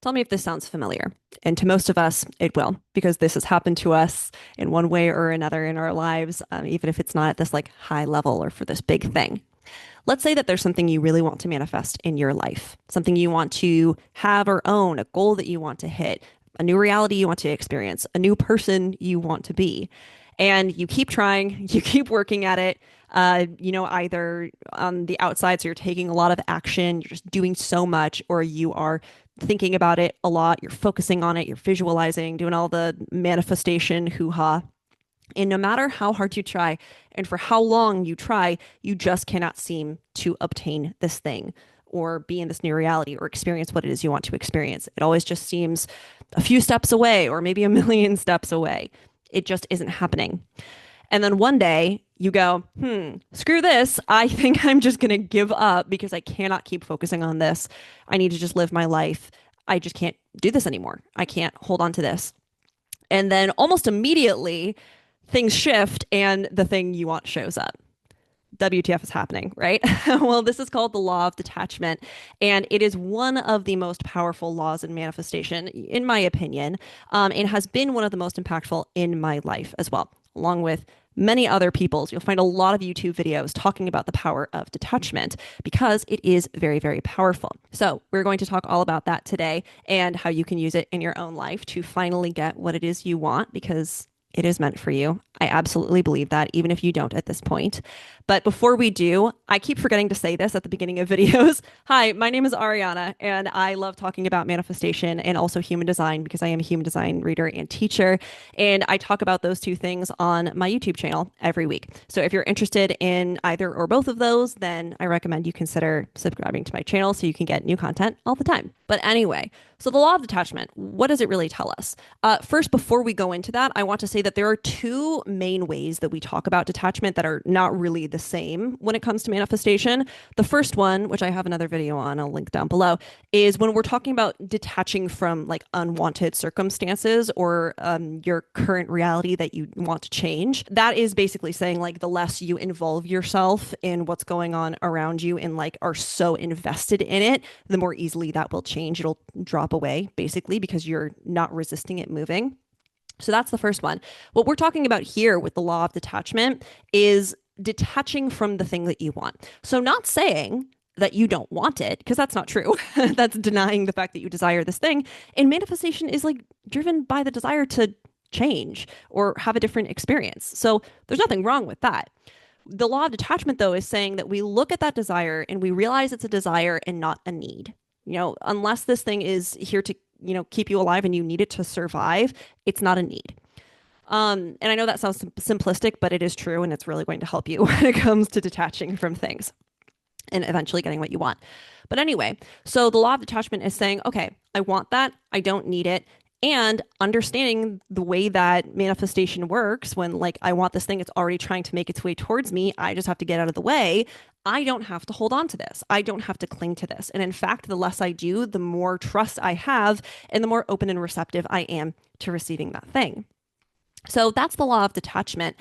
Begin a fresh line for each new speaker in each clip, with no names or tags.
Tell me if this sounds familiar. And to most of us, it will, because this has happened to us in one way or another in our lives, even if it's not at this like high level or for this big thing. Let's say that there's something you really want to manifest in your life, something you want to have or own, a goal that you want to hit, a new reality you want to experience, a new person you want to be. And you keep trying, you keep working at it. Either on the outside, so you're taking a lot of action, you're just doing so much, or you are thinking about it a lot, you're focusing on it, you're visualizing, doing all the manifestation hoo ha. And no matter how hard you try and for how long you try, you just cannot seem to obtain this thing or be in this new reality or experience what it is you want to experience. It always just seems a few steps away or maybe a million steps away. It just isn't happening. And then one day you go, screw this. I think I'm just going to give up because I cannot keep focusing on this. I need to just live my life. I just can't do this anymore. I can't hold on to this. And then almost immediately, things shift and the thing you want shows up. WTF is happening, right? Well, this is called the law of detachment, and it is one of the most powerful laws in manifestation, in my opinion, and has been one of the most impactful in my life as well, along with many other people's. You'll find a lot of YouTube videos talking about the power of detachment because it is very, very powerful. So we're going to talk all about that today and how you can use it in your own life to finally get what it is you want, because it is meant for you. I absolutely believe that, even if you don't at this point. But before we do, I keep forgetting to say this at the beginning of videos. Hi, my name is Ariana, and I love talking about manifestation and also human design because I am a human design reader and teacher. And I talk about those two things on my YouTube channel every week. So if you're interested in either or both of those, then I recommend you consider subscribing to my channel so you can get new content all the time. But anyway, so the law of detachment, what does it really tell us? First, before we go into that, I want to say that there are two main ways that we talk about detachment that are not really the same when it comes to manifestation. The first one, which I have another video on, I'll link down below, is when we're talking about detaching from like unwanted circumstances or your current reality that you want to change. That is basically saying like the less you involve yourself in what's going on around you and like are so invested in it, the more easily that will change. It'll drop away basically because you're not resisting it moving. So that's the first one. What we're talking about here with the law of detachment is detaching from the thing that you want. So not saying that you don't want it, because that's not true. That's denying the fact that you desire this thing. And manifestation is like driven by the desire to change or have a different experience. So there's nothing wrong with that. The law of detachment, though, is saying that we look at that desire and we realize it's a desire and not a need. Unless this thing is here to keep you alive and you need it to survive, it's not a need. And I know that sounds simplistic, but it is true, and it's really going to help you when it comes to detaching from things and eventually getting what you want. But anyway, so the law of detachment is saying, okay, I want that, I don't need it, and understanding the way that manifestation works when like I want this thing, it's already trying to make its way towards me, I just have to get out of the way. I don't have to hold on to this. I don't have to cling to this. And in fact, the less I do, the more trust I have and the more open and receptive I am to receiving that thing. So that's the law of detachment.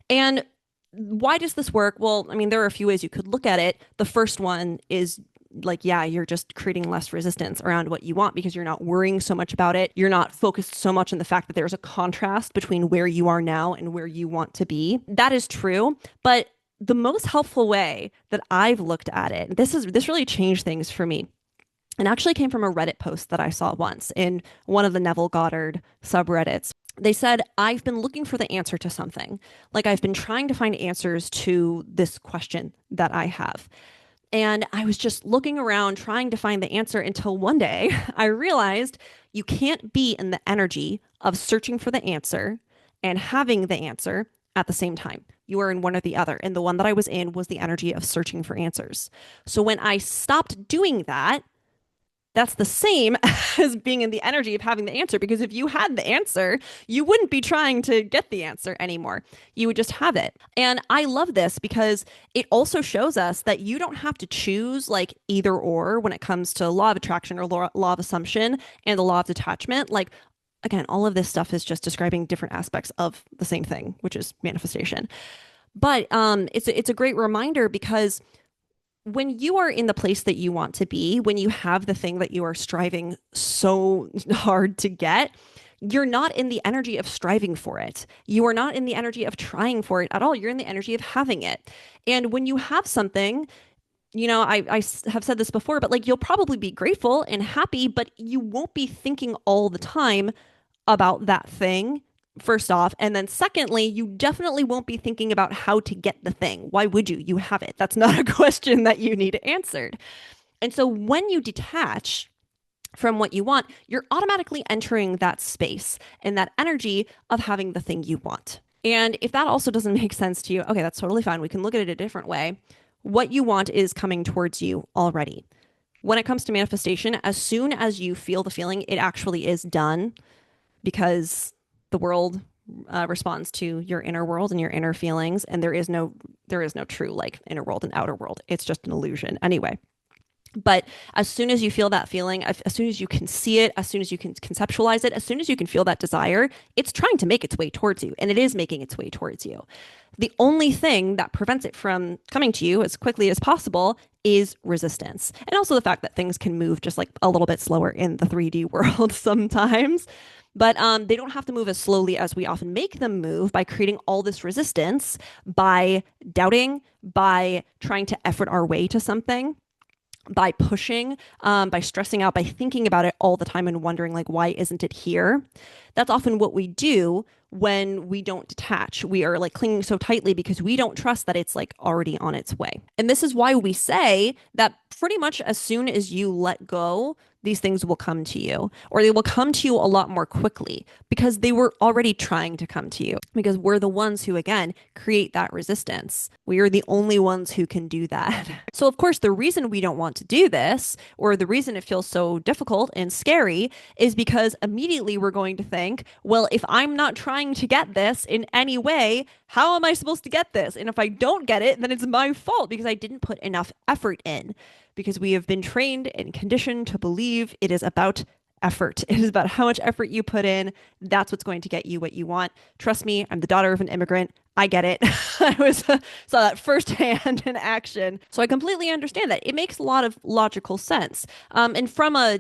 And why does this work? Well, I mean, there are a few ways you could look at it. The first one is like, yeah, you're just creating less resistance around what you want because you're not worrying so much about it. You're not focused so much on the fact that there's a contrast between where you are now and where you want to be. That is true. But the most helpful way that I've looked at it, this really changed things for me. And actually came from a Reddit post that I saw once in one of the Neville Goddard subreddits. They said, I've been looking for the answer to something. Like I've been trying to find answers to this question that I have. And I was just looking around trying to find the answer until one day I realized you can't be in the energy of searching for the answer and having the answer at the same time. You are in one or the other. And the one that I was in was the energy of searching for answers. So when I stopped doing that, that's the same as being in the energy of having the answer, because if you had the answer, you wouldn't be trying to get the answer anymore. You would just have it. And I love this because it also shows us that you don't have to choose like either or when it comes to law of attraction or law of assumption and the law of detachment. Like, again, all of this stuff is just describing different aspects of the same thing, which is manifestation. But it's a great reminder because when you are in the place that you want to be, when you have the thing that you are striving so hard to get, you're not in the energy of striving for it. You are not in the energy of trying for it at all. You're in the energy of having it. And when you have something, I have said this before, but like you'll probably be grateful and happy, but you won't be thinking all the time about that thing, first off. And then secondly, you definitely won't be thinking about how to get the thing. Why would you? You have it. That's not a question that you need answered. And so when you detach from what you want, you're automatically entering that space and that energy of having the thing you want. And if that also doesn't make sense to you, okay, that's totally fine. We can look at it a different way. What you want is coming towards you already. When it comes to manifestation, as soon as you feel the feeling, it actually is done because the world responds to your inner world and your inner feelings, and there is no true like inner world and outer world. It's just an illusion anyway. But as soon as you feel that feeling, as soon as you can see it, as soon as you can conceptualize it, as soon as you can feel that desire, it's trying to make its way towards you, and it is making its way towards you. The only thing that prevents it from coming to you as quickly as possible is resistance. And also the fact that things can move just like a little bit slower in the 3D world sometimes. But they don't have to move as slowly as we often make them move by creating all this resistance, by doubting, by trying to effort our way to something, by pushing, by stressing out, by thinking about it all the time and wondering, like, why isn't it here? That's often what we do when we don't detach. We are like clinging so tightly because we don't trust that it's like already on its way. And this is why we say that pretty much as soon as you let go, these things will come to you, or they will come to you a lot more quickly because they were already trying to come to you, because we're the ones who, again, create that resistance. We are the only ones who can do that. So, of course, the reason we don't want to do this, or the reason it feels so difficult and scary, is because immediately we're going to think, well, if I'm not trying to get this in any way, how am I supposed to get this? And if I don't get it, then it's my fault because I didn't put enough effort in, because we have been trained and conditioned to believe it is about effort. It is about how much effort you put in. That's what's going to get you what you want. Trust me, I'm the daughter of an immigrant. I get it. Saw that firsthand in action. So I completely understand that. It makes a lot of logical sense. And from a,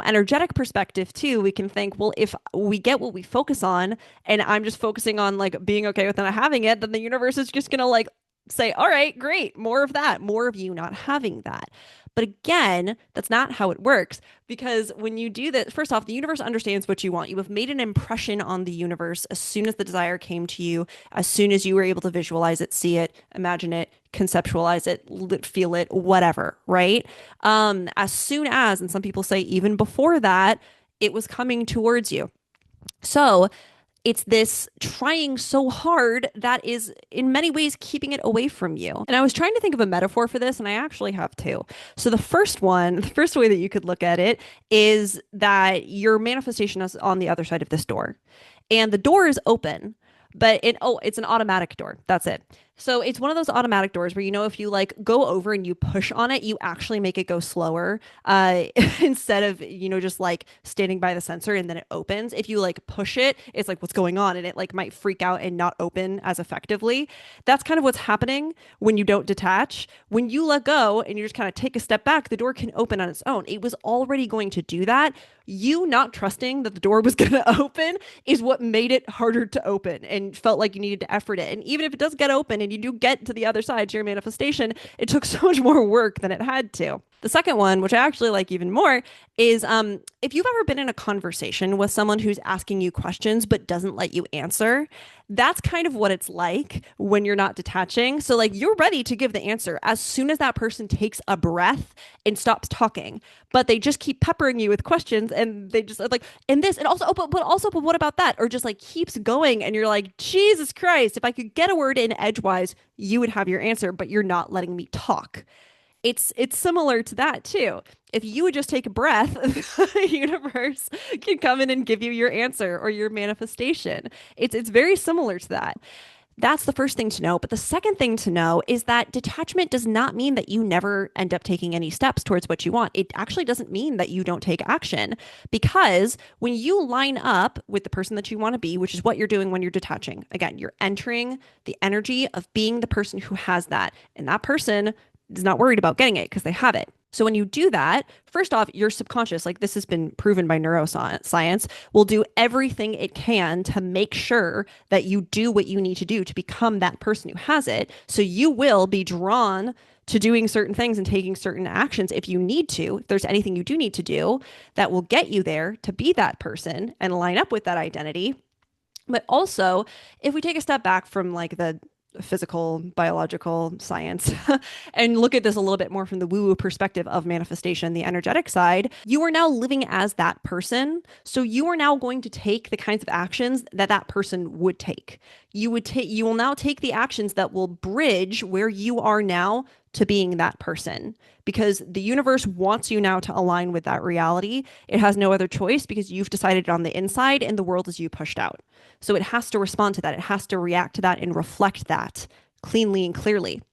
energetic perspective too, we can think, well, if we get what we focus on and I'm just focusing on like being okay with not having it, then the universe is just going to like say, all right, great, more of that, more of you not having that. But again, that's not how it works, because when you do that, first off, the universe understands what you want. You have made an impression on the universe as soon as the desire came to you, as soon as you were able to visualize it, see it, imagine it, conceptualize it, feel it, whatever, right? As soon as, and some people say even before that, it was coming towards you. So it's this trying so hard that is in many ways keeping it away from you. And I was trying to think of a metaphor for this, and I actually have two. So the first one, the first way that you could look at it is that your manifestation is on the other side of this door. And the door is open, but it's an automatic door. That's it. So it's one of those automatic doors where, if you like go over and you push on it, you actually make it go slower, instead of, just like standing by the sensor and then it opens. If you like push it, it's like, what's going on? And it like might freak out and not open as effectively. That's kind of what's happening when you don't detach. When you let go and you just kind of take a step back, the door can open on its own. It was already going to do that. You not trusting that the door was going to open is what made it harder to open and felt like you needed to effort it. And even if it does get open and you do get to the other side to your manifestation, it took so much more work than it had to. The second one, which I actually like even more, is if you've ever been in a conversation with someone who's asking you questions but doesn't let you answer, that's kind of what it's like when you're not detaching. So like you're ready to give the answer as soon as that person takes a breath and stops talking, but they just keep peppering you with questions, and they just like, and this, and also, but what about that? Or just like keeps going, and you're like, Jesus Christ, if I could get a word in edgewise, you would have your answer, but you're not letting me talk. It's similar to that too. If you would just take a breath, the universe can come in and give you your answer or your manifestation. It's very similar to that. That's the first thing to know. But the second thing to know is that detachment does not mean that you never end up taking any steps towards what you want. It actually doesn't mean that you don't take action, because when you line up with the person that you want to be, which is what you're doing when you're detaching, again, you're entering the energy of being the person who has that. And that person is not worried about getting it because they have it. So when you do that, first off, your subconscious, like this has been proven by neuroscience, will do everything it can to make sure that you do what you need to do to become that person who has it. So you will be drawn to doing certain things and taking certain actions if you need to, if there's anything you do need to do that will get you there to be that person and line up with that identity. But also, if we take a step back from like the physical, biological science and look at this a little bit more from the woo-woo perspective of manifestation, the energetic side, you are now living as that person. So you are now going to take the kinds of actions that that person would take. You will now take the actions that will bridge where you are now to being that person because the universe wants you now to align with that reality. It has no other choice because you've decided on the inside and the world is you pushed out. So it has to respond to that. It has to react to that and reflect that cleanly and clearly.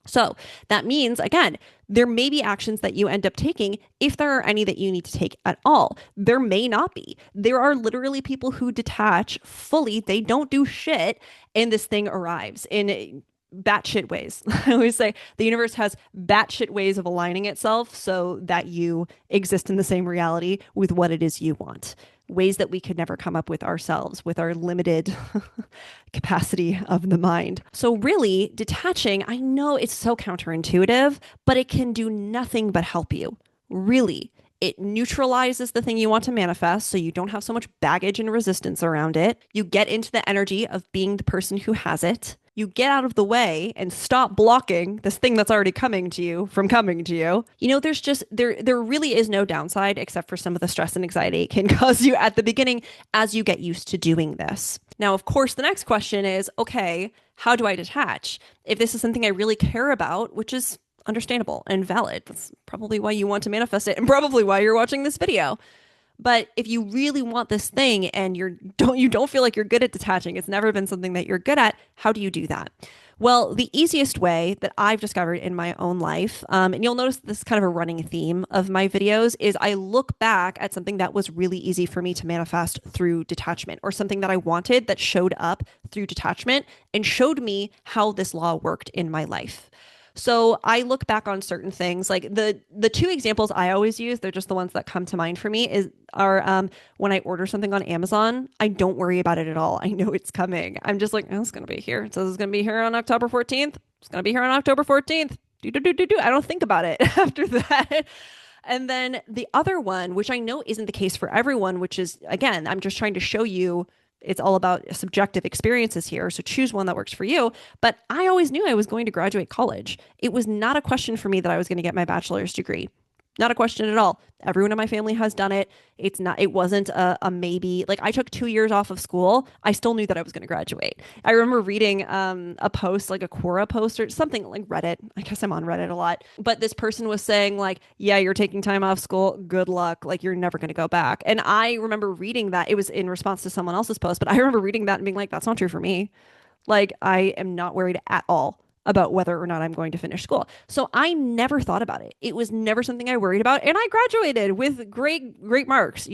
So that means, again, there may be actions that you end up taking if there are any that you need to take at all. There may not be. There are literally people who detach fully, they don't do shit, and this thing arrives in batshit ways. I always say the universe has batshit ways of aligning itself so that you exist in the same reality with what it is you want. Ways that we could never come up with ourselves with our limited capacity of the mind. So really, detaching, I know it's so counterintuitive, but it can do nothing but help you. Really. It neutralizes the thing you want to manifest so you don't have so much baggage and resistance around it. You get into the energy of being the person who has it. You get out of the way and stop blocking this thing that's already coming to you from coming to you. You know, there's just there really is no downside except for some of the stress and anxiety it can cause you at the beginning as you get used to doing this. Now, of course, the next question is, okay, how do I detach? If this is something I really care about, which is understandable and valid. That's probably why you want to manifest it and probably why you're watching this video. But if you really want this thing and you don't feel like you're good at detaching, it's never been something that you're good at, how do you do that? Well, the easiest way that I've discovered in my own life, and you'll notice this is kind of a running theme of my videos, is I look back at something that was really easy for me to manifest through detachment or something that I wanted that showed up through detachment and showed me how this law worked in my life. So I look back on certain things like the two examples I always use, they're just the ones that come to mind for me are when I order something on Amazon, I don't worry about it at all. I know it's coming. I'm just like, oh, it's going to be here. It says it's going to be here on October 14th. It's going to be here on October 14th. I don't think about it after that. And then the other one, which I know isn't the case for everyone, which is, again, I'm just trying to show you it's all about subjective experiences here. So choose one that works for you. But I always knew I was going to graduate college. It was not a question for me that I was going to get my bachelor's degree. Not a question at all. Everyone in my family has done it. It wasn't a maybe. Like I took 2 years off of school. I still knew that I was going to graduate. I remember reading a post, like a Quora post or something like Reddit. I guess I'm on Reddit a lot. But this person was saying like, yeah, you're taking time off school. Good luck. Like you're never going to go back. And I remember reading that. It was in response to someone else's post, but I remember reading that and being like, that's not true for me. Like I am not worried at all about whether or not I'm going to finish school. So I never thought about it. It was never something I worried about. And I graduated with great marks,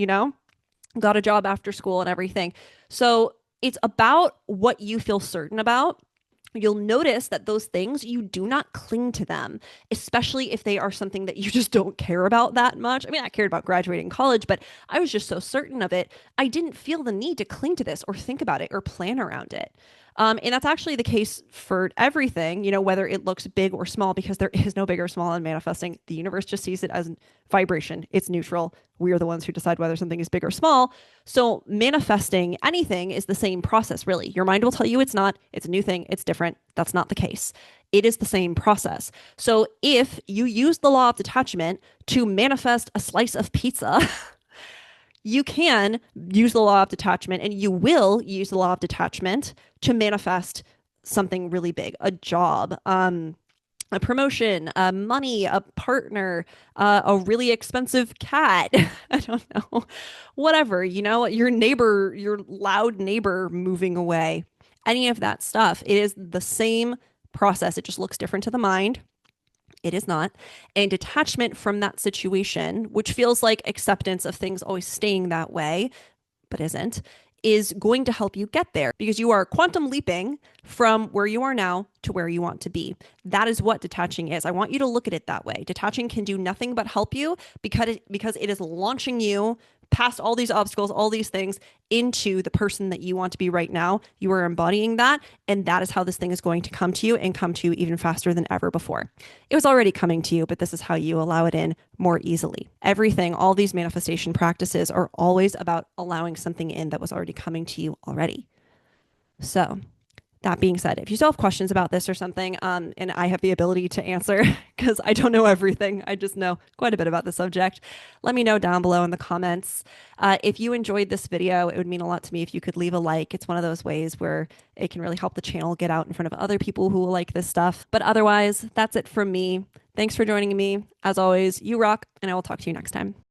got a job after school and everything. So it's about what you feel certain about. You'll notice that those things, you do not cling to them, especially if they are something that you just don't care about that much. I mean, I cared about graduating college, but I was just so certain of it. I didn't feel the need to cling to this or think about it or plan around it. And that's actually the case for everything, whether it looks big or small, because there is no big or small in manifesting. The universe just sees it as vibration. It's neutral. We are the ones who decide whether something is big or small. So manifesting anything is the same process, really. Your mind will tell you it's not. It's a new thing. It's different. That's not the case. It is the same process. So if you use the law of detachment to manifest a slice of pizza, you can use the law of detachment and you will use the law of detachment to manifest something really big, a job, a promotion, money, a partner, a really expensive cat. I don't know, whatever, your neighbor, your loud neighbor moving away, any of that stuff. It is the same process. It just looks different to the mind. It is not. And detachment from that situation, which feels like acceptance of things always staying that way, but isn't, is going to help you get there because you are quantum leaping from where you are now to where you want to be. That is what detaching is. I want you to look at it that way. Detaching can do nothing but help you because it is launching you past all these obstacles, all these things into the person that you want to be right now. You are embodying that. And that is how this thing is going to come to you and come to you even faster than ever before. It was already coming to you, but this is how you allow it in more easily. Everything, all these manifestation practices are always about allowing something in that was already coming to you already. So, that being said, if you still have questions about this or something, and I have the ability to answer because I don't know everything, I just know quite a bit about the subject, let me know down below in the comments. If you enjoyed this video, it would mean a lot to me if you could leave a like. It's one of those ways where it can really help the channel get out in front of other people who will like this stuff. But otherwise, that's it from me. Thanks for joining me. As always, you rock, and I will talk to you next time.